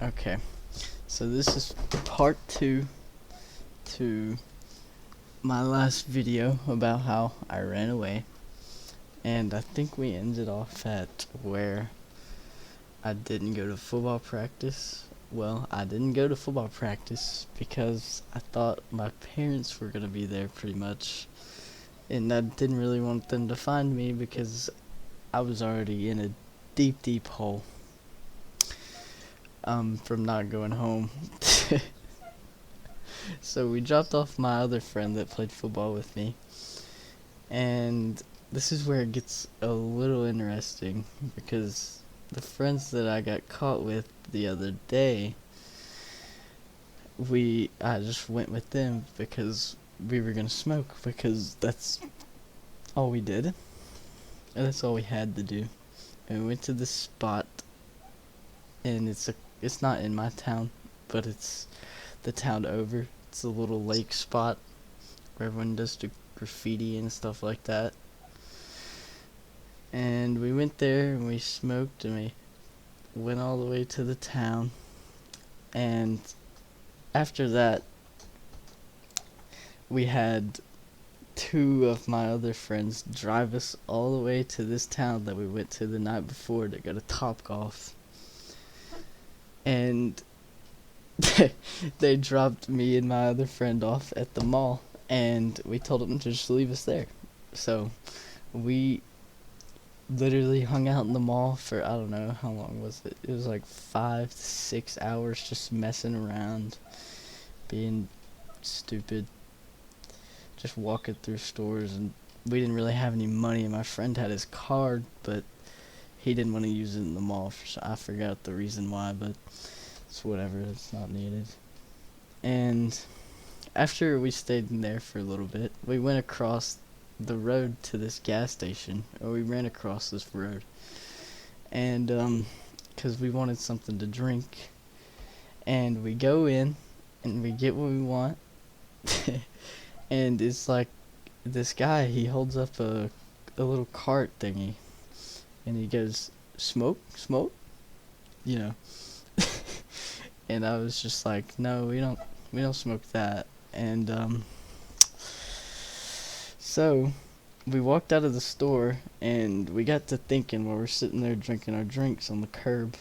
Okay, so this is part 2 to my last video about how I ran away. And I think we ended off at where I didn't go to football practice. Well, I didn't go to football practice because I thought my parents were going to be there pretty much. And I didn't really want them to find me because I was already in a deep, deep hole from not going home. So we dropped off my other friend that played football with me. And this is where it gets a little interesting because the friends that I got caught with the other day, I just went with them because we were gonna smoke because that's all we did. And that's all we had to do. And we went to this spot, and it's not in my town, but it's the town over. It's a little lake spot where everyone does the graffiti and stuff like that. And we went there and we smoked and we went all the way to the town. And after that, we had two of my other friends drive us all the way to this town that we went to the night before to go to Topgolf. And they dropped me and my other friend off at the mall, and we told them to just leave us there. So we literally hung out in the mall for, I don't know, how long was it? It was like 5 to 6 hours just messing around, being stupid, just walking through stores. And we didn't really have any money, and my friend had his card, but he didn't want to use it in the mall. I forgot the reason why, but it's whatever, it's not needed. And after we stayed in there for a little bit, we went across the road to this gas station, or we ran across this road, and because we wanted something to drink, and we go in, and we get what we want, and it's like, this guy, he holds up a little cart thingy, and he goes, smoke, you know, and I was just like, no, we don't smoke that. And so we walked out of the store, and we got to thinking while we're sitting there drinking our drinks on the curb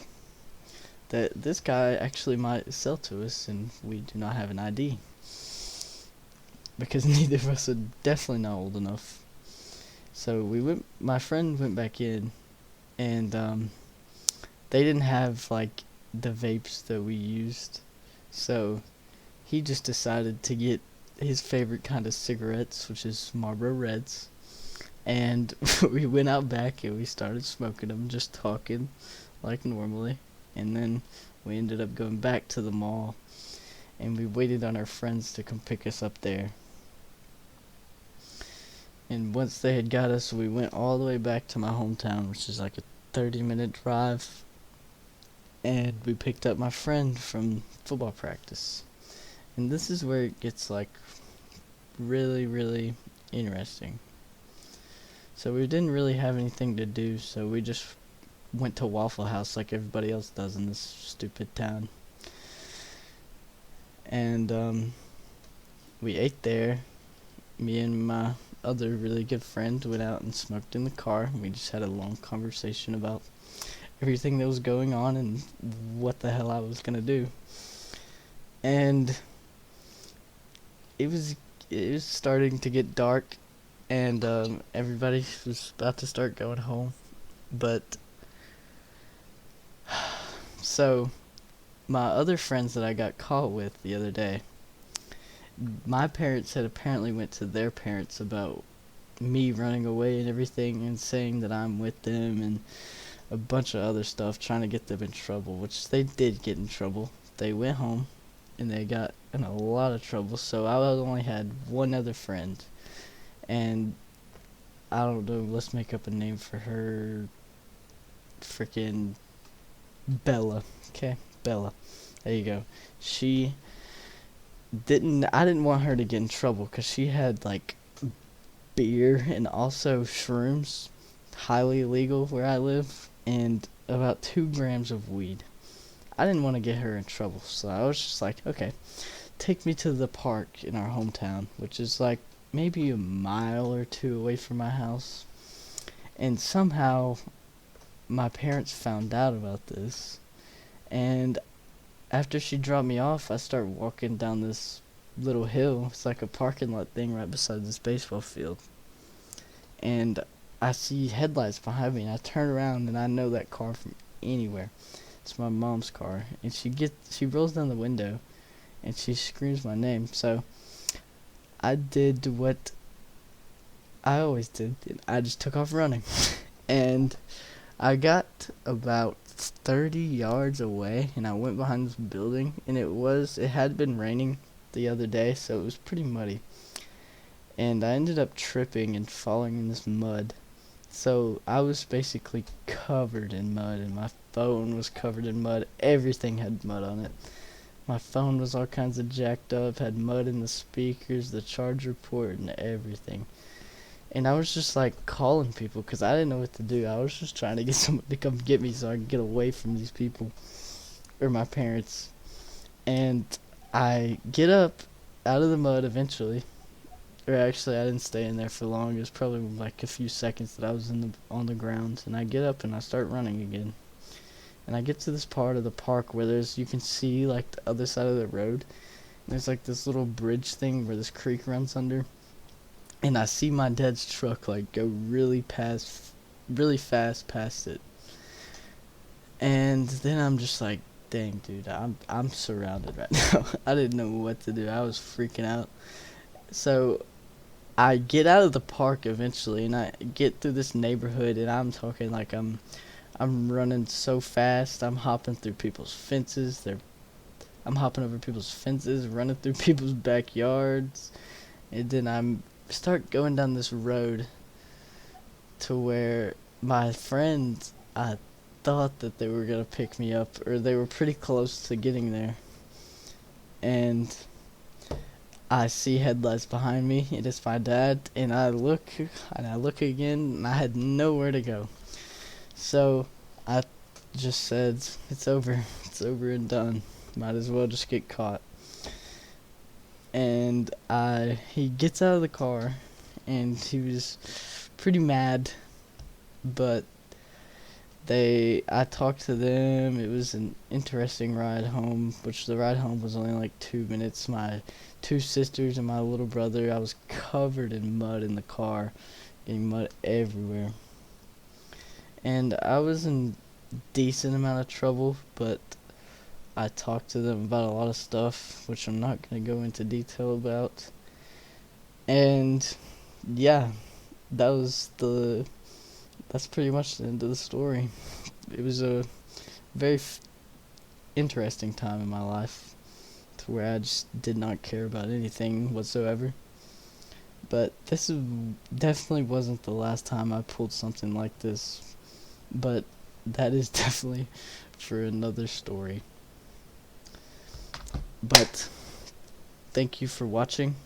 that this guy actually might sell to us, and we do not have an ID because neither of us are definitely not old enough. So my friend went back in, and they didn't have like the vapes that we used, so he just decided to get his favorite kind of cigarettes, which is Marlboro Reds, and we went out back and we started smoking them, just talking like normally. And then we ended up going back to the mall, and we waited on our friends to come pick us up there. And once they had got us, we went all the way back to my hometown, which is like a 30-minute drive, and we picked up my friend from football practice. And this is where it gets like really, really interesting. So we didn't really have anything to do, so we just went to Waffle House like everybody else does in this stupid town. And we ate there. Me and my other really good friend went out and smoked in the car. We just had a long conversation about everything that was going on and what the hell I was gonna do. And it was starting to get dark, and everybody was about to start going home. But so my other friends that I got caught with the other day, my parents had apparently went to their parents about me running away and everything, and saying that I'm with them and a bunch of other stuff, trying to get them in trouble, which they did get in trouble. They went home and they got in a lot of trouble. So I only had one other friend, and I don't know, let's make up a name for her. Freaking Bella. Okay, Bella. There you go. I didn't want her to get in trouble because she had like beer and also shrooms, highly illegal where I live, and about 2 grams of weed. I didn't want to get her in trouble, so I was just like, okay, take me to the park in our hometown, which is like maybe a mile or two away from my house. And somehow my parents found out about this, and after she dropped me off, I start walking down this little hill. It's like a parking lot thing right beside this baseball field. And I see headlights behind me, and I turn around, and I know that car from anywhere. It's my mom's car, and she rolls down the window, and she screams my name. So I did what I always did. I just took off running, and I got about 30 yards away, and I went behind this building, and it had been raining the other day, so it was pretty muddy. And I ended up tripping and falling in this mud. So I was basically covered in mud, and my phone was covered in mud. Everything had mud on it. My phone was all kinds of jacked up, had mud in the speakers, the charger port, and everything. And I was just like calling people because I didn't know what to do. I was just trying to get someone to come get me so I could get away from these people or my parents. And I get up out of the mud eventually. Or actually, I didn't stay in there for long. It was probably like a few seconds that I was on the ground. And I get up and I start running again. And I get to this part of the park where you can see like the other side of the road. And there's like this little bridge thing where this creek runs under. And I see my dad's truck like go really fast past it. And then I'm just like, dang, dude, I'm surrounded right now. I didn't know what to do. I was freaking out. So I get out of the park eventually, and I get through this neighborhood, and I'm talking like I'm running so fast. I'm hopping through people's fences. I'm hopping over people's fences, running through people's backyards, and then I'm start going down this road to where my friends, I thought that they were gonna pick me up, or they were pretty close to getting there, and I see headlights behind me. It is my dad, and I look again, and I had nowhere to go. So I just said, it's over and done. Might as well just get caught. And he gets out of the car, and he was pretty mad, but I talked to them. It was an interesting ride home, which the ride home was only like 2 minutes. My two sisters and my little brother, I was covered in mud in the car, getting mud everywhere. And I was in decent amount of trouble, but I talked to them about a lot of stuff, which I'm not going to go into detail about. And yeah, that's pretty much the end of the story. It was a very interesting time in my life, to where I just did not care about anything whatsoever. But this definitely wasn't the last time I pulled something like this. But that is definitely for another story. But thank you for watching.